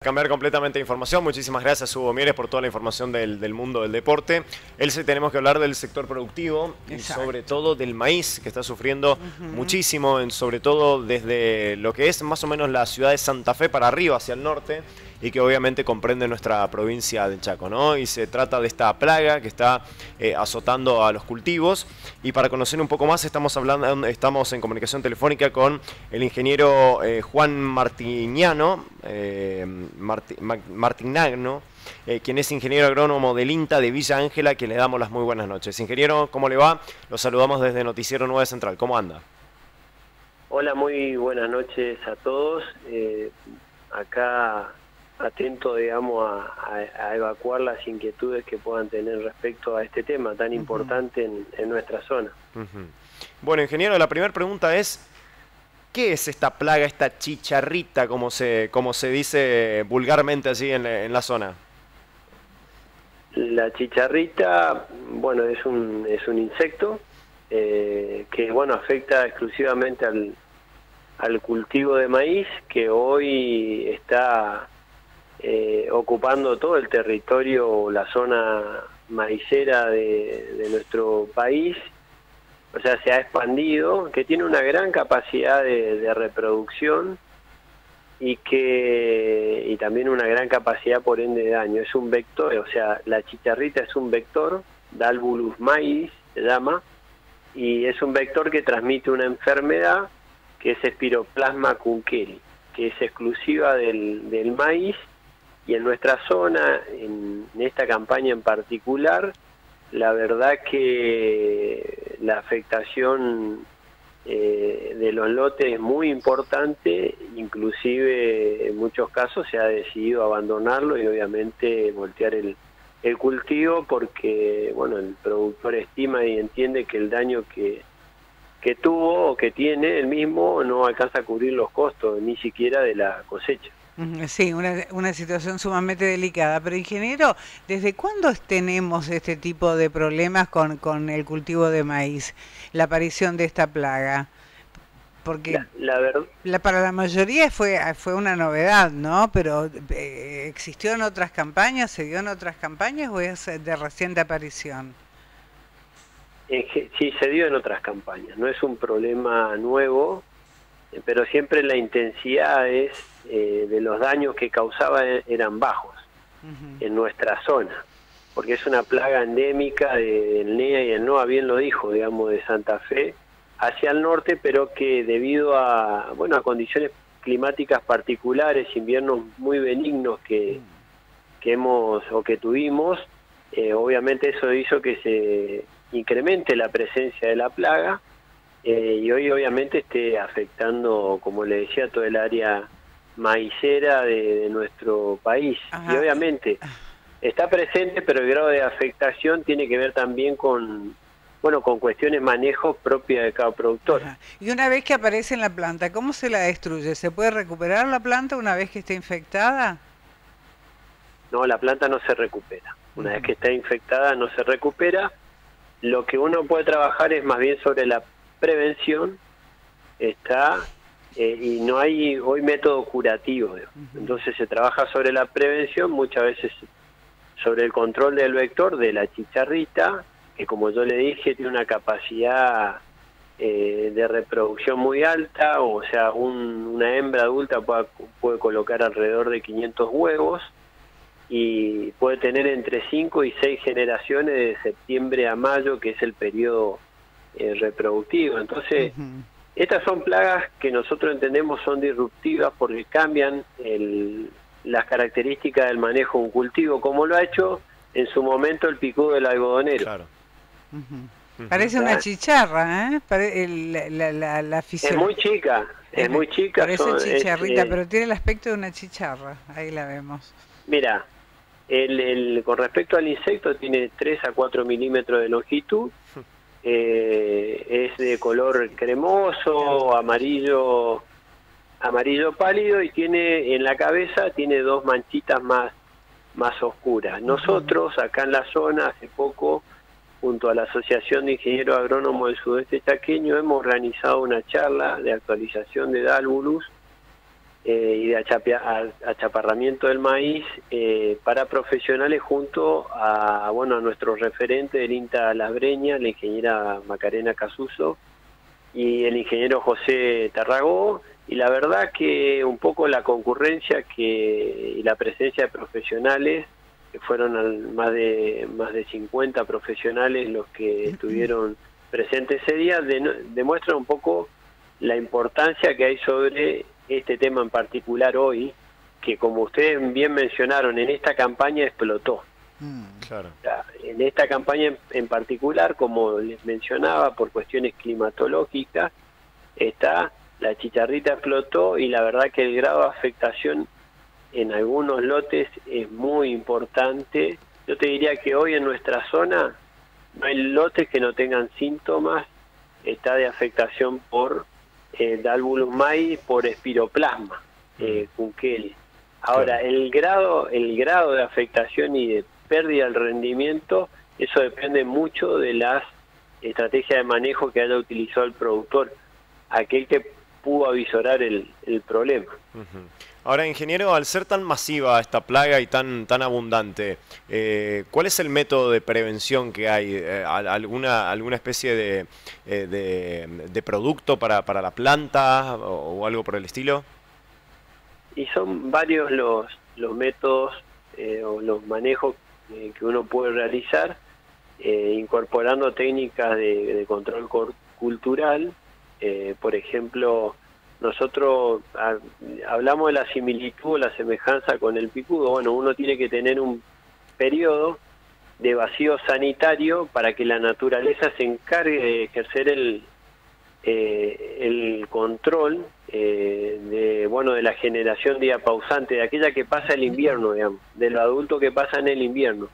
cambiar completamente de información. Muchísimas gracias, Hugo Mieres, por toda la información del mundo del deporte. Elsa, tenemos que hablar del sector productivo y sobre todo del maíz, que está sufriendo muchísimo, sobre todo desde lo que es más o menos la ciudad de Santa Fe para arriba, hacia el norte, y que obviamente comprende nuestra provincia del Chaco, ¿no? Y se trata de esta plaga que está azotando a los cultivos. Y para conocer un poco más estamos en comunicación telefónica con el ingeniero Juan Martignano, quien es ingeniero agrónomo del INTA de Villa Ángela, que le damos las muy buenas noches. Ingeniero, ¿cómo le va? Lo saludamos desde Noticiero 9 Central. ¿Cómo anda? Hola, muy buenas noches a todos. Acá atento, digamos, a evacuar las inquietudes que puedan tener respecto a este tema tan importante en nuestra zona. Bueno, ingeniero, la primera pregunta es, ¿qué es esta plaga, esta chicharrita, como se dice vulgarmente así en la zona? La chicharrita, bueno, es un insecto que, bueno, afecta exclusivamente al cultivo de maíz, que hoy está ocupando todo el territorio, la zona maicera de nuestro país. O sea, se ha expandido, que tiene una gran capacidad de reproducción y también una gran capacidad por ende de daño. Es un vector, o sea, la chicharrita es un vector, Dalbulus maíz se llama, y es un vector que transmite una enfermedad que es Spiroplasma kunkeri, que es exclusiva del maíz. Y en nuestra zona, en esta campaña en particular, la verdad que la afectación de los lotes es muy importante, inclusive en muchos casos se ha decidido abandonarlo y obviamente voltear el cultivo porque, bueno, el productor estima y entiende que el daño que tuvo o que tiene el mismo no alcanza a cubrir los costos ni siquiera de la cosecha. Sí, una situación sumamente delicada. Pero, ingeniero, ¿desde cuándo tenemos este tipo de problemas con el cultivo de maíz, la aparición de esta plaga? Porque para la mayoría fue una novedad, ¿no? Pero ¿existió en otras campañas, se dio en otras campañas o es de reciente aparición? Sí, se dio en otras campañas, no es un problema nuevo, pero siempre la intensidad de los daños que causaba eran bajos en nuestra zona, porque es una plaga endémica del NEA y el NOA, bien lo dijo, digamos, de Santa Fe hacia el norte, pero que debido a condiciones climáticas particulares, inviernos muy benignos que tuvimos, obviamente eso hizo que se incremente la presencia de la plaga. Y hoy obviamente esté afectando, como le decía, todo el área maicera de nuestro país. Ajá. Y obviamente está presente, pero el grado de afectación tiene que ver también con cuestiones manejo propias de cada productor. Ajá. Y una vez que aparece en la planta, ¿cómo se la destruye? ¿Se puede recuperar la planta una vez que esté infectada? No, la planta no se recupera. Una vez que está infectada no se recupera. Lo que uno puede trabajar es más bien sobre la prevención, y no hay hoy método curativo. Entonces se trabaja sobre la prevención, muchas veces sobre el control del vector de la chicharrita, que como yo le dije tiene una capacidad de reproducción muy alta, o sea, una hembra adulta puede colocar alrededor de 500 huevos y puede tener entre 5 y 6 generaciones de septiembre a mayo, que es el periodo reproductivo. Entonces, estas son plagas que nosotros entendemos son disruptivas porque cambian las características del manejo de un cultivo, como lo ha hecho en su momento el picudo del algodonero. Claro. Parece una chicharra, ¿eh? La es muy chica, es muy chica. Parece chicharrita, pero tiene el aspecto de una chicharra. Ahí la vemos. Mira, con respecto al insecto tiene 3 a 4 milímetros de longitud. Es de color cremoso, amarillo pálido, y tiene en la cabeza tiene 2 manchitas más oscuras. Nosotros acá en la zona hace poco, junto a la Asociación de Ingenieros Agrónomos del Sudeste Chaqueño, hemos organizado una charla de actualización de Dalbulus y de achaparramiento del maíz para profesionales junto a nuestro referente del INTA Las Breñas, la ingeniera Macarena Casuso y el ingeniero José Tarragó, y la verdad que un poco la concurrencia y la presencia de profesionales, que fueron más de 50 profesionales los que estuvieron presentes ese día, demuestran un poco la importancia que hay sobre este tema en particular hoy, que como ustedes bien mencionaron, en esta campaña explotó. Claro. En esta campaña en particular, como les mencionaba, por cuestiones climatológicas, la chicharrita explotó, y la verdad que el grado de afectación en algunos lotes es muy importante. Yo te diría que hoy en nuestra zona no hay lotes que no tengan síntomas de afectación por Dalbulus mai, por espiroplasma, Kunkel. Ahora, claro, el grado de afectación y de pérdida del rendimiento, eso depende mucho de las estrategias de manejo que haya utilizado el productor, aquel que pudo avisorar el problema. Ahora, ingeniero, al ser tan masiva esta plaga y tan abundante, ¿cuál es el método de prevención que hay? ¿Alguna especie de producto para la planta o algo por el estilo? Y son varios los métodos o los manejos que uno puede realizar, incorporando técnicas de control cultural. Por ejemplo, nosotros hablamos de la similitud o la semejanza con el picudo. Bueno, uno tiene que tener un periodo de vacío sanitario para que la naturaleza se encargue de ejercer el control de la generación diapausante, de aquella que pasa el invierno, digamos, de lo adulto que pasa en el invierno.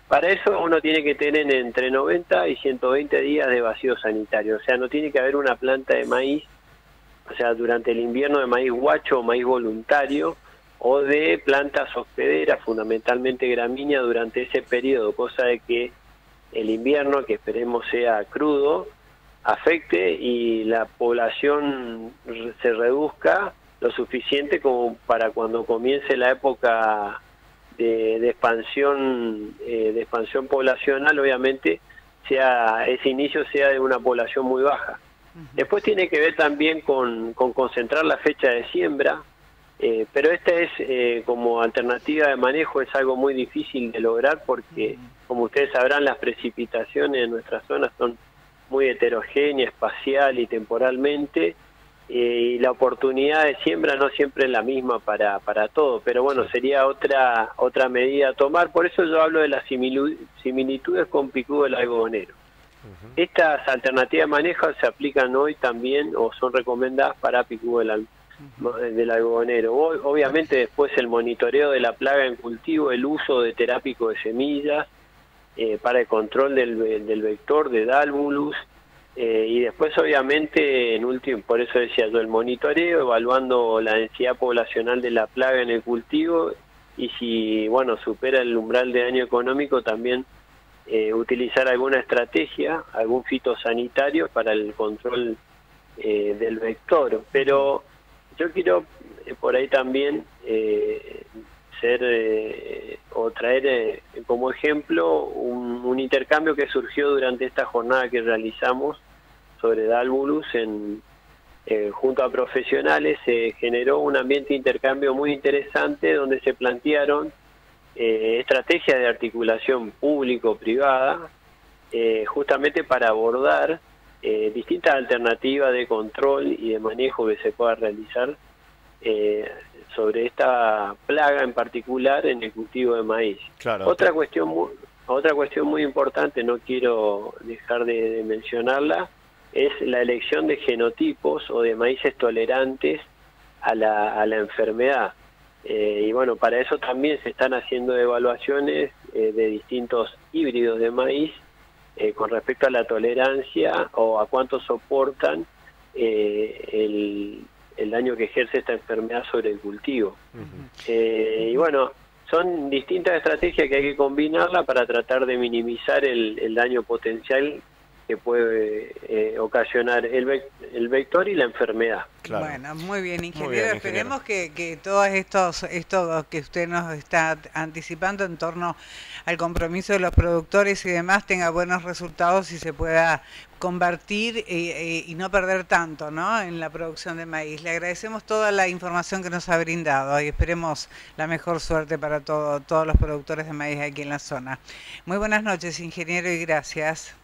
Para eso uno tiene que tener entre 90 y 120 días de vacío sanitario, o sea, no tiene que haber una planta de maíz, o sea, durante el invierno, de maíz guacho o maíz voluntario, o de plantas hospederas, fundamentalmente gramínea, durante ese periodo, cosa de que el invierno, que esperemos sea crudo, afecte y la población se reduzca lo suficiente como para cuando comience la época de expansión poblacional, obviamente ese inicio sea de una población muy baja. Después tiene que ver también con concentrar la fecha de siembra, pero esta es como alternativa de manejo, es algo muy difícil de lograr porque, como ustedes sabrán, las precipitaciones en nuestras zonas son muy heterogéneas, espacial y temporalmente, y la oportunidad de siembra no siempre es la misma para todo, pero bueno, sería otra medida a tomar. Por eso yo hablo de las similitudes con picudo del algodonero. Estas alternativas de manejo se aplican hoy también, o son recomendadas para picudo del algodonero. Obviamente después el monitoreo de la plaga en cultivo, el uso de terápico de semillas para el control del vector de Dalbulus, y después obviamente en último, por eso decía yo, el monitoreo, evaluando la densidad poblacional de la plaga en el cultivo, y si supera el umbral de daño económico, también utilizar alguna estrategia, algún fitosanitario para el control del vector. Pero yo quiero por ahí también traer como ejemplo un intercambio que surgió durante esta jornada que realizamos sobre Dalbulus junto a profesionales. Se generó un ambiente de intercambio muy interesante donde se plantearon estrategias de articulación público-privada justamente para abordar distintas alternativas de control y de manejo que se pueda realizar sobre esta plaga en particular en el cultivo de maíz. Claro. Otra cuestión muy importante, no quiero dejar de mencionarla, es la elección de genotipos o de maíces tolerantes a la enfermedad. Y para eso también se están haciendo evaluaciones de distintos híbridos de maíz con respecto a la tolerancia o a cuánto soportan el daño que ejerce esta enfermedad sobre el cultivo. Son distintas estrategias que hay que combinarla para tratar de minimizar el daño potencial que puede ocasionar el vector y la enfermedad. Claro. Bueno, muy bien, ingeniero. Muy bien, Esperemos que todos esto que usted nos está anticipando en torno al compromiso de los productores y demás tenga buenos resultados y se pueda convertir y no perder tanto, ¿no?, en la producción de maíz. Le agradecemos toda la información que nos ha brindado y esperemos la mejor suerte para todos los productores de maíz aquí en la zona. Muy buenas noches, ingeniero, y gracias.